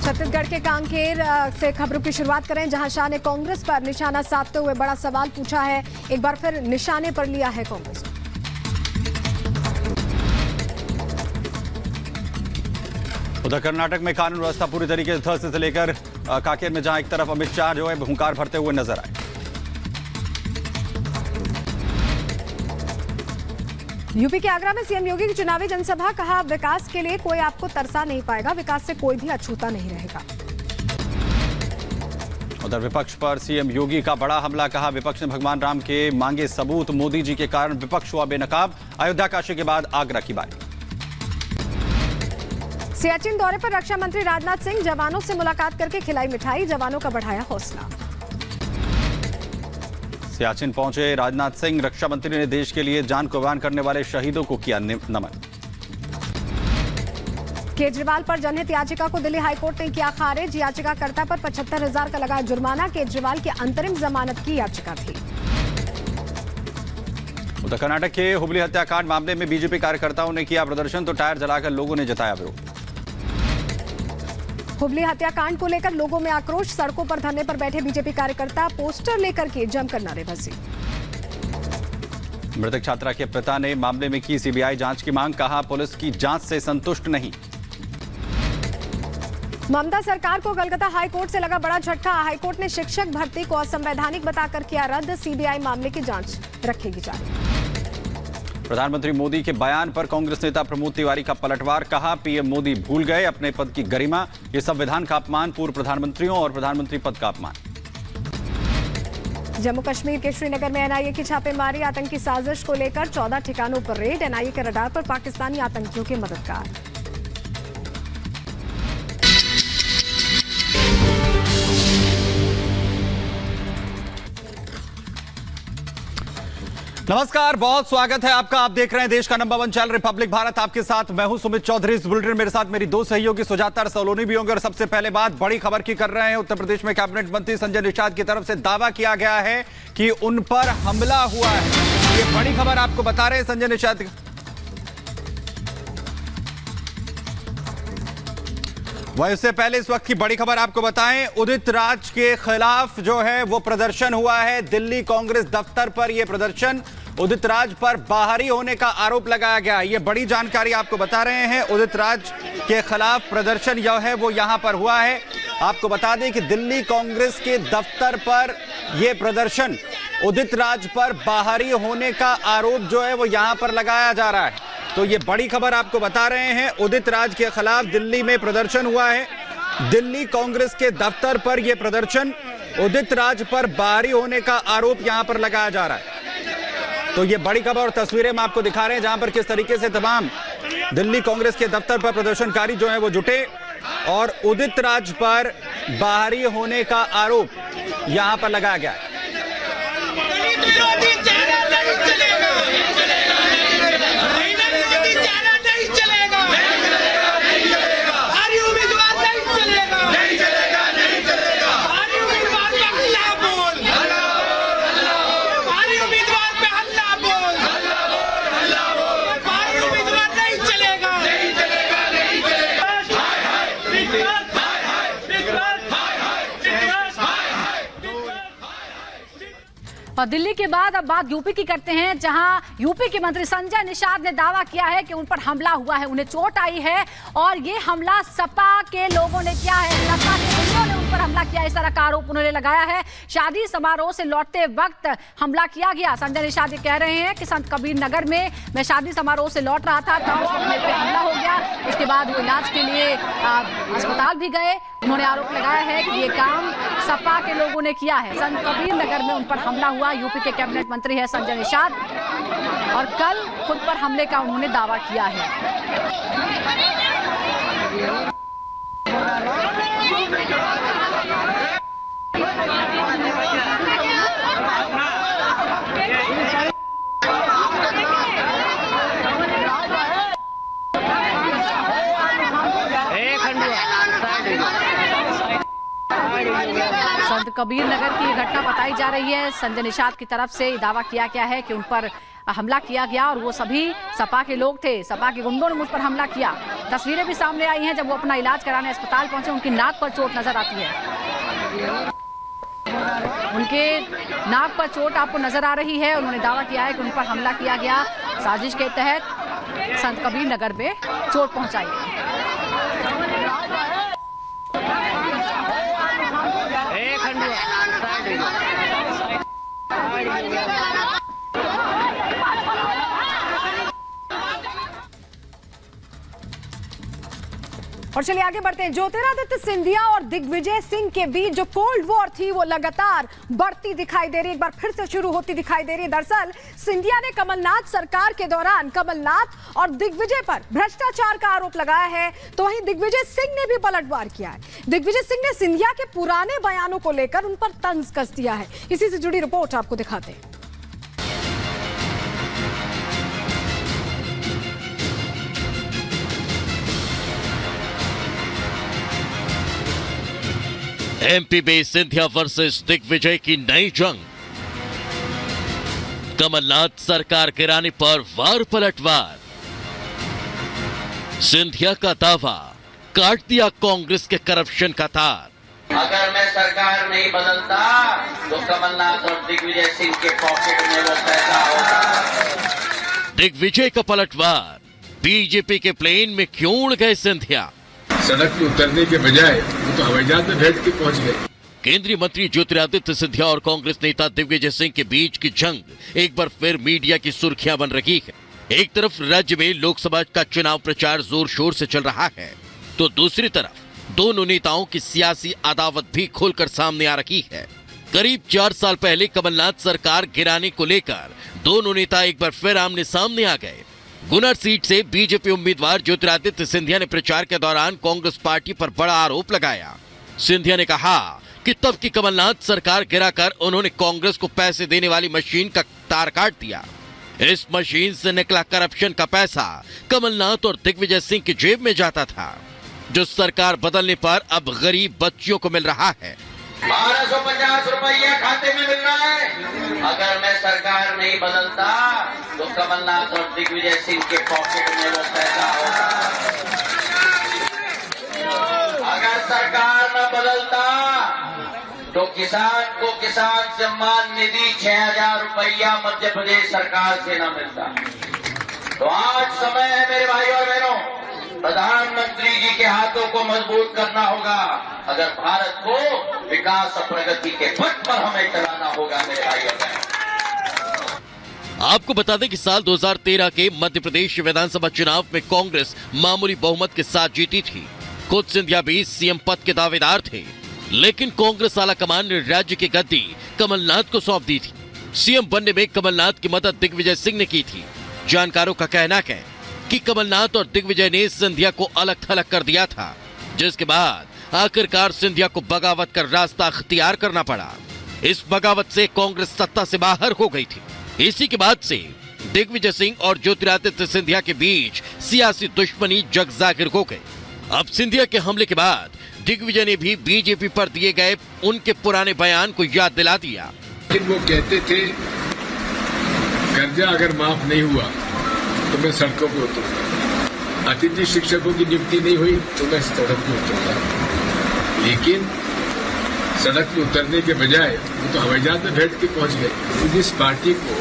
छत्तीसगढ़ के कांकेर से खबरों की शुरुआत करें, जहां शाह ने कांग्रेस पर निशाना साधते हुए बड़ा सवाल पूछा है। एक बार फिर निशाने पर लिया है कांग्रेस। उधर कर्नाटक में कानून व्यवस्था पूरी तरीके से ध्वस्त से लेकर कांकेर में जहां एक तरफ अमित शाह जो है हुंकार भरते हुए नजर आए। यूपी के आगरा में सीएम योगी की चुनावी जनसभा, कहा विकास के लिए कोई आपको तरसा नहीं पाएगा, विकास से कोई भी अछूता नहीं रहेगा। उधर विपक्ष पर सीएम योगी का बड़ा हमला, कहा विपक्ष ने भगवान राम के मांगे सबूत, मोदी जी के कारण विपक्ष हुआ बेनकाब, अयोध्या काशी के बाद आगरा की बारी। सियाचिन दौरे पर रक्षा मंत्री राजनाथ सिंह, जवानों से मुलाकात करके खिलाई मिठाई, जवानों का बढ़ाया हौसला। सियाचिन पहुंचे राजनाथ सिंह, रक्षा मंत्री ने देश के लिए जान कुर्बान करने वाले शहीदों को किया नमन। केजरीवाल पर जनहित याचिका को दिल्ली हाईकोर्ट ने किया खारिज, याचिकाकर्ता पर 75,000 का लगाया जुर्माना, केजरीवाल की अंतरिम जमानत की याचिका थी। उधर कर्नाटक के हुबली हत्याकांड मामले में बीजेपी कार्यकर्ताओं ने किया प्रदर्शन, तो टायर जलाकर लोगों ने जताया विरोध। हुबली हत्याकांड को लेकर लोगों में आक्रोश, सड़कों पर धरने पर बैठे बीजेपी कार्यकर्ता पोस्टर लेकर के जमकर नारेबाजी। मृतक छात्रा के पिता ने मामले में की सीबीआई जांच की मांग, कहा पुलिस की जांच से संतुष्ट नहीं। ममता सरकार को कलकत्ता हाईकोर्ट से लगा बड़ा झटका, हाईकोर्ट ने शिक्षक भर्ती को असंवैधानिक बताकर किया रद्द, सीबीआई मामले की जांच रखेगी जारी। प्रधानमंत्री मोदी के बयान पर कांग्रेस नेता प्रमोद तिवारी का पलटवार, कहा पीएम मोदी भूल गए अपने पद की गरिमा, ये संविधान का अपमान, पूर्व प्रधानमंत्रियों और प्रधानमंत्री पद का अपमान। जम्मू कश्मीर के श्रीनगर में एनआईए की छापेमारी, आतंकी साजिश को लेकर 14 ठिकानों पर रेड, एनआईए के रडार पर पाकिस्तानी आतंकियों के मददगार। नमस्कार, बहुत स्वागत है आपका। आप देख रहे हैं देश का नंबर 1 चैनल रिपब्लिक भारत। आपके साथ मैं हूं सुमित चौधरी। इस बुलेटिन मेरे साथ मेरी दो सहयोगी सुजाता सोलोनी भी होंगे। और सबसे पहले बात बड़ी खबर की कर रहे हैं। उत्तर प्रदेश में कैबिनेट मंत्री संजय निषाद की तरफ से दावा किया गया है कि उन पर हमला हुआ है। ये बड़ी खबर आपको बता रहे हैं संजय निषाद। वह इससे पहले इस वक्त की बड़ी खबर आपको बताएं, उदित राज के खिलाफ जो है वो प्रदर्शन हुआ है दिल्ली कांग्रेस दफ्तर पर। यह प्रदर्शन उदित राज पर बाहरी होने का आरोप लगाया गया। ये बड़ी जानकारी आपको बता रहे हैं। उदित राज के खिलाफ प्रदर्शन जो है वो यहां पर हुआ है। आपको बता दें कि दिल्ली कांग्रेस के दफ्तर पर यह प्रदर्शन उदित राज पर बाहरी होने का आरोप जो है वो यहां पर लगाया जा रहा है। तो ये बड़ी खबर आपको बता रहे हैं, उदित राज के खिलाफ दिल्ली में प्रदर्शन हुआ है। दिल्ली कांग्रेस के दफ्तर पर यह प्रदर्शन, उदित राज पर बाहरी होने का आरोप यहां पर लगाया जा रहा है। तो ये बड़ी खबर और तस्वीरें हम आपको दिखा रहे हैं, जहां पर किस तरीके से तमाम दिल्ली कांग्रेस के दफ्तर पर प्रदर्शनकारी जो है वो जुटे और उदित राज पर बाहरी होने का आरोप यहां पर लगाया गया है। और दिल्ली के बाद अब बात यूपी की करते हैं, जहां यूपी के मंत्री संजय निषाद ने दावा किया है कि उन पर हमला हुआ है, उन्हें चोट आई है और ये हमला सपा के लोगों ने किया है, सपा के गुंडों ने उन पर हमला किया, इस तरह का आरोप उन्होंने लगाया है। शादी समारोह से लौटते वक्त हमला किया गया। संजय निषाद ये कह रहे हैं कि संत कबीर नगर में मैं शादी समारोह से लौट रहा था, तब उस पे हमला हो गया। उसके बाद वो इलाज के लिए अस्पताल भी गए। उन्होंने आरोप लगाया है कि ये काम सपा के लोगों ने किया है। संत कबीर नगर में उन पर हमला हुआ। यूपी के कैबिनेट मंत्री है संजय निषाद और कल खुद पर हमले का उन्होंने दावा किया है। संत कबीर नगर की घटना बताई जा रही है। संजय निषाद की तरफ से दावा किया गया है कि उन पर हमला किया गया और वो सभी सपा के लोग थे, सपा के गुंडों ने मुझ पर हमला किया। तस्वीरें भी सामने आई हैं जब वो अपना इलाज कराने अस्पताल पहुंचे, उनकी नाक पर चोट नजर आती है। उनके नाक पर चोट आपको नजर आ रही है। उन्होंने दावा किया है कि उन पर हमला किया गया, साजिश के तहत संत कबीर नगर में चोट पहुंचाई गई। और चलिए आगे बढ़ते हैं। ज्योतिरादित्य सिंधिया और दिग्विजय सिंह के बीच जो कोल्ड वॉर थी वो लगातार बढ़ती दिखाई दे रही है, एक बार फिर से शुरू होती दिखाई दे रही है। दरअसल सिंधिया ने कमलनाथ सरकार के दौरान कमलनाथ और दिग्विजय पर भ्रष्टाचार का आरोप लगाया है, तो वहीं दिग्विजय सिंह ने भी पलटवार किया है। दिग्विजय सिंह ने सिंधिया के पुराने बयानों को लेकर उन पर तंज कस दिया है। इसी से जुड़ी रिपोर्ट आपको दिखाते हैं। एमपी में सिंधिया वर्सेस दिग्विजय की नई जंग। कमलनाथ सरकार गिराने पर वार पलटवार। सिंधिया का दावा, काट दिया कांग्रेस के करप्शन का तार। अगर मैं सरकार नहीं बदलता तो कमलनाथ और दिग्विजय सिंह के पॉकेट में वो पैसा होगा। दिग्विजय का पलटवार, बीजेपी के प्लेन में क्यों उड़ गए सिंधिया? सड़क में उतरने के बजाय वो तो हवाई जहाज में बैठ के पहुंच गए। केंद्रीय मंत्री ज्योतिरादित्य सिंधिया और कांग्रेस नेता दिग्विजय सिंह के बीच की जंग एक बार फिर मीडिया की सुर्खियां बन रही है। एक तरफ राज्य में लोकसभा का चुनाव प्रचार जोर शोर से चल रहा है, तो दूसरी तरफ दोनों नेताओं की सियासी अदावत भी खुलकर सामने आ रही है। करीब 4 साल पहले कमलनाथ सरकार गिराने को लेकर दोनों नेता एक बार फिर आमने सामने आ गए। गुना सीट से बीजेपी उम्मीदवार ज्योतिरादित्य सिंधिया ने प्रचार के दौरान कांग्रेस पार्टी पर बड़ा आरोप लगाया। सिंधिया ने कहा कि तब की कमलनाथ सरकार गिराकर उन्होंने कांग्रेस को पैसे देने वाली मशीन का तार काट दिया। इस मशीन से निकला करप्शन का पैसा कमलनाथ और दिग्विजय सिंह की जेब में जाता था, जो सरकार बदलने पर अब गरीब बच्चियों को मिल रहा है। 1250 रुपया खाते में मिल रहा है। अगर मैं सरकार नहीं बदलता तो कमलनाथ और दिग्विजय सिंह के पॉकेट में वो पैसा होगा। अगर सरकार न बदलता तो किसान को किसान सम्मान निधि 6000 रुपया मध्य प्रदेश सरकार से न मिलता। तो आज समय है मेरे भाई और बहनों, प्रधानमंत्री जी के हाथों को मजबूत करना होगा। अगर भारत को विकास और प्रगति के पथ पर हमें चलाना होगा मेरे भाई और बहनों। आपको बता दें कि साल 2013 के मध्य प्रदेश विधानसभा चुनाव में कांग्रेस मामूली बहुमत के साथ जीती थी। खुद सिंधिया भी सीएम पद के दावेदार थे, लेकिन कांग्रेस आलाकमान ने राज्य की गद्दी कमलनाथ को सौंप दी थी। सीएम बनने में कमलनाथ की मदद दिग्विजय सिंह ने की थी। जानकारों का कहना है कि कमलनाथ और दिग्विजय ने सिंधिया को अलग थलग कर दिया था, जिसके बाद आखिरकार सिंधिया को बगावत कर रास्ता अख्तियार करना पड़ा। इस बगावत से कांग्रेस सत्ता से बाहर हो गई थी। इसी के बाद से दिग्विजय सिंह और ज्योतिरादित्य सिंधिया के बीच सियासी दुश्मनी जग जाहिर हो गई। अब सिंधिया के हमले के बाद दिग्विजय ने भी बीजेपी पर दिए गए उनके पुराने बयान को याद दिला दिया। लेकिन वो कहते थे कर्जा अगर माफ नहीं हुआ तो मैं सड़कों पर उतरूंगा, अतिथि शिक्षकों की नियुक्ति नहीं हुई तो मैं सड़क पर उतरूंगा। लेकिन सड़क पर उतरने के बजाय वो तो हवाई जहाज में बैठ के पहुंच गए। जिस पार्टी को